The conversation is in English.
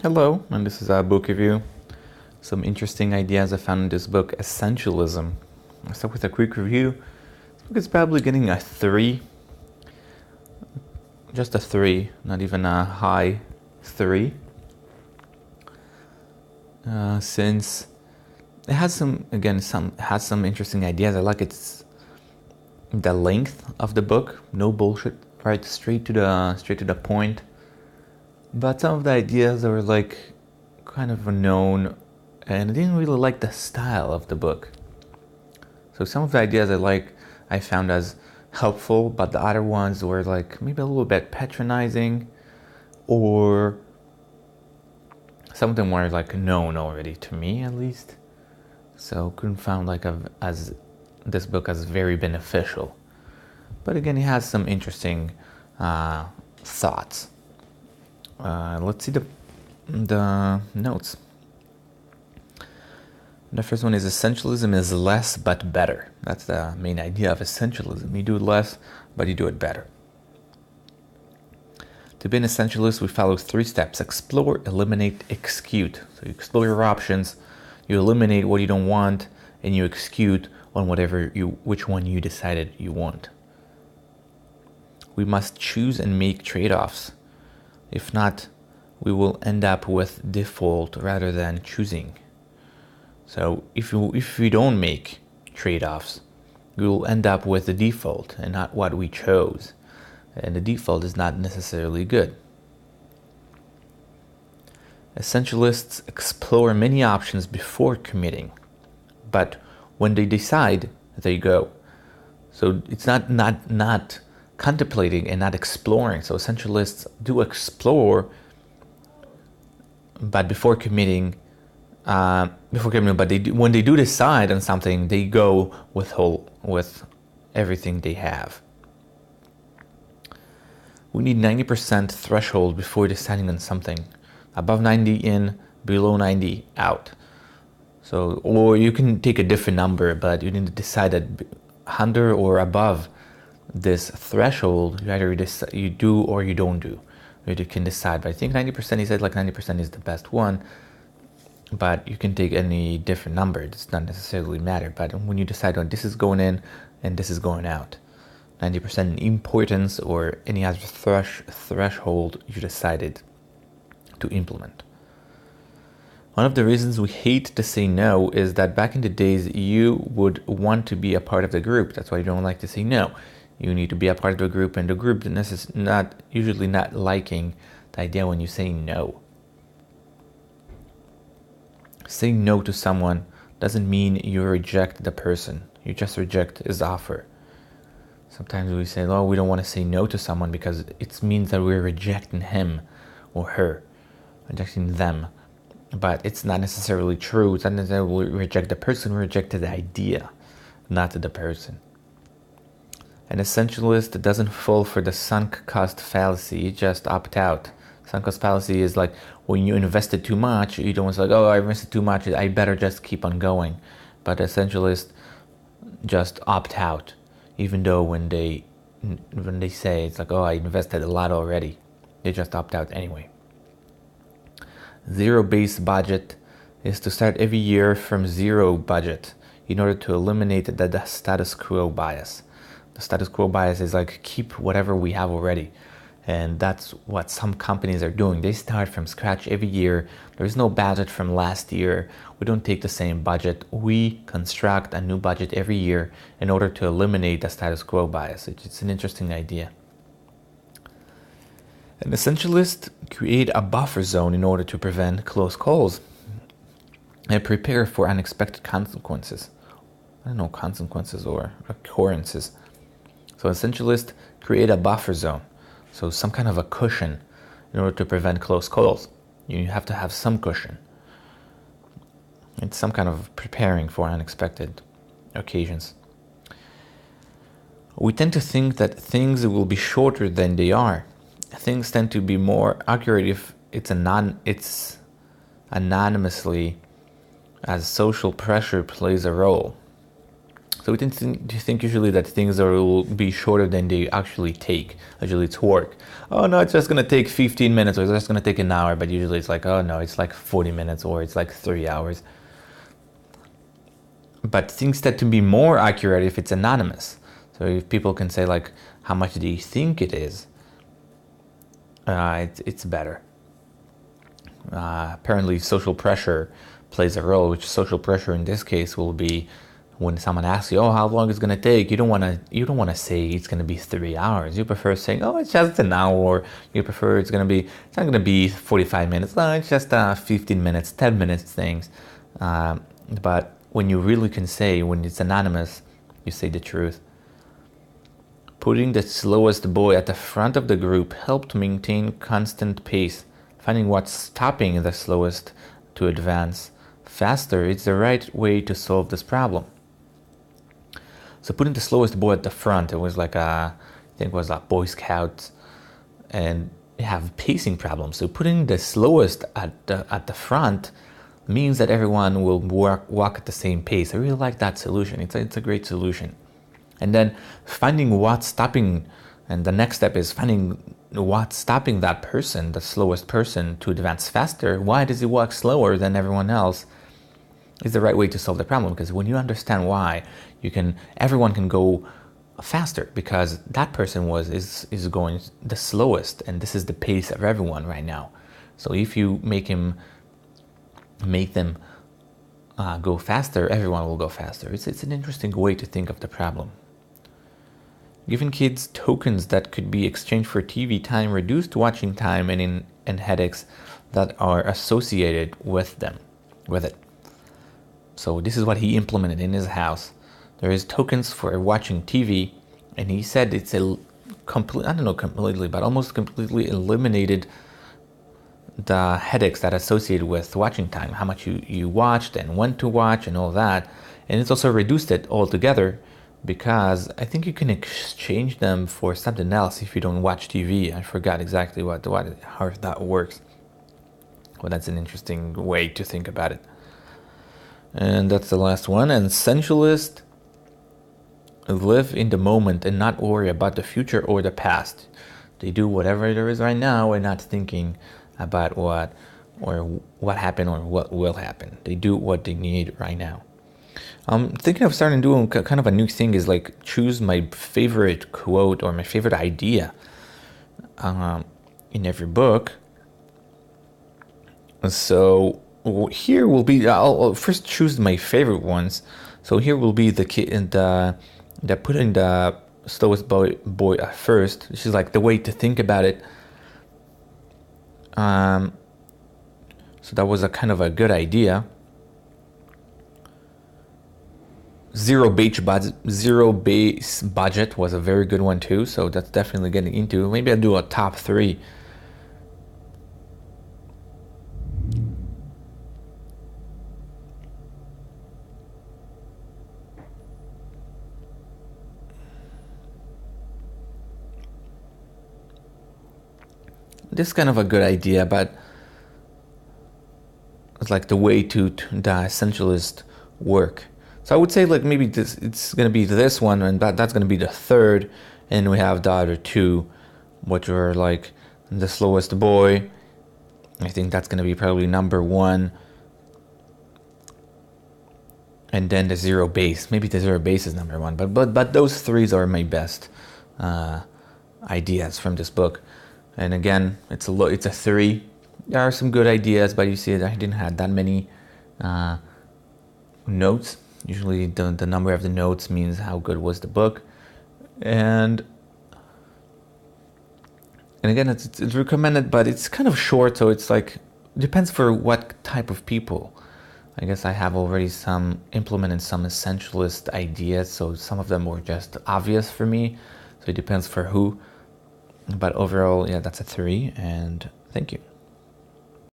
Hello, and this is a book review. Some interesting ideas I found in this book, Essentialism. I'll start with a quick review. This book is probably getting a 3. Just a 3, not even a high 3. Since it has some interesting ideas. I like the length of the book. No bullshit, right? Straight to the point. But some of the ideas are like kind of unknown, and I didn't really like the style of the book. So some of the ideas I found as helpful, but the other ones were like maybe a little bit patronizing, or some of them were like known already to me at least. So couldn't find as this book as very beneficial. But again, it has some interesting thoughts. Let's see the notes. The first one is essentialism is less but better. That's the main idea of essentialism. You do less, but you do it better. To be an essentialist, we follow 3 steps: explore, eliminate, execute. So you explore your options, you eliminate what you don't want, and you execute on which one you decided you want. We must choose and make trade-offs. If not, we will end up with default rather than choosing. So if we don't make trade-offs, we will end up with the default and not what we chose. And the default is not necessarily good. Essentialists explore many options before committing, but when they decide, they go. So it's not contemplating and not exploring. So essentialists do explore, but before committing, but when they do decide on something, they go with everything they have. We need 90% threshold before deciding on something. Above 90 in, below 90 out. So, or you can take a different number, but you need to decide that under or above this threshold, you either you do or you don't do. You can decide. But I think 90%, he said like 90% is the best one. But you can take any different number. It does not necessarily matter. But when you decide on this is going in and this is going out, 90% importance or any other threshold you decided to implement. One of the reasons we hate to say no is that back in the days you would want to be a part of the group. That's why you don't like to say no. You need to be a part of the group, and the group is usually not liking the idea when you say no. Saying no to someone doesn't mean you reject the person. You just reject his offer. Sometimes we say, oh, we don't want to say no to someone because it means that we're rejecting him or her, rejecting them. But it's not necessarily true. It's not necessarily we reject the person, we reject the idea, not the person. An essentialist doesn't fall for the sunk cost fallacy, you just opt out. Sunk cost fallacy is like when you invested too much, you don't say, oh, I invested too much, I better just keep on going. But essentialists just opt out, even though when they say it's like, oh, I invested a lot already, they just opt out anyway. Zero-based budget is to start every year from zero budget in order to eliminate the status quo bias. The status quo bias is like keep whatever we have already. And that's what some companies are doing. They start from scratch every year. There is no budget from last year. We don't take the same budget. We construct a new budget every year in order to eliminate the status quo bias. It's an interesting idea. An essentialist create a buffer zone in order to prevent close calls and prepare for unexpected consequences. I don't know, consequences or occurrences. So essentialists create a buffer zone. So some kind of a cushion in order to prevent close calls. You have to have some cushion. It's some kind of preparing for unexpected occasions. We tend to think that things will be shorter than they are. Things tend to be more accurate if it's anonymously, as social pressure plays a role. So we tend to think usually that things will be shorter than they actually take. Usually it's work. Oh no, it's just gonna take 15 minutes, or it's just gonna take an hour, but usually it's like, oh no, it's like 40 minutes, or it's like 3 hours. But things tend to be more accurate if it's anonymous. So if people can say like how much do you think it is, it's better. Apparently social pressure plays a role, which social pressure in this case will be when someone asks you, oh, how long it's going to take, you don't want to say it's going to be 3 hours. You prefer saying, oh, it's just an hour. Or you prefer it's not going to be 45 minutes. No, it's just 15 minutes, 10 minutes things. But when you really can say, when it's anonymous, you say the truth. Putting the slowest boy at the front of the group helped maintain constant pace. Finding what's stopping the slowest to advance faster is the right way to solve this problem. So putting the slowest boy at the front, it was like I think it was like Boy Scouts, and you have pacing problems. So putting the slowest at the front means that everyone will walk at the same pace. I really like that solution. It's a great solution. And then finding what's stopping, and the next step is finding what's stopping that person, the slowest person, to advance faster. Why does he walk slower than everyone else? Is the right way to solve the problem, because when you understand why, everyone can go faster, because that person is going the slowest, and this is the pace of everyone right now. So if you make them go faster, everyone will go faster. It's an interesting way to think of the problem. Giving kids tokens that could be exchanged for TV time reduced watching time and headaches that are associated with it. So this is what he implemented in his house. There is tokens for watching TV, and he said it's completely, but almost completely eliminated the headaches that are associated with watching time, how much you watched and when to watch and all that. And it's also reduced it altogether, because I think you can exchange them for something else if you don't watch TV. I forgot exactly how that works. Well, that's an interesting way to think about it. And that's the last one. And essentialists live in the moment and not worry about the future or the past. They do whatever there is right now and not thinking about what happened or what will happen. They do what they need right now. I'm thinking of starting doing kind of a new thing, is like choose my favorite quote or my favorite idea in every book. So here will be, I'll first choose my favorite ones. So here will be the putting the slowest boy at first. This is like the way to think about it. So that was a kind of a good idea. Zero base budget was a very good one too. So that's definitely getting into. Maybe I'll do a top 3. This is kind of a good idea, but it's like the way to the essentialist work. So I would say like maybe it's going to be this one, and that's going to be the third, and we have the other 2, which are like the slowest boy. I think that's going to be probably number 1, and then the zero base. Maybe the zero base is number 1, but those 3 are my best ideas from this book. And again, it's a 3. There are some good ideas, but you see I didn't have that many notes. Usually the number of the notes means how good was the book. And again, it's recommended, but it's kind of short, so it's like, depends for what type of people. I guess I have already implemented some essentialist ideas, so some of them were just obvious for me. So it depends for who. But overall, yeah, that's a 3, and thank you.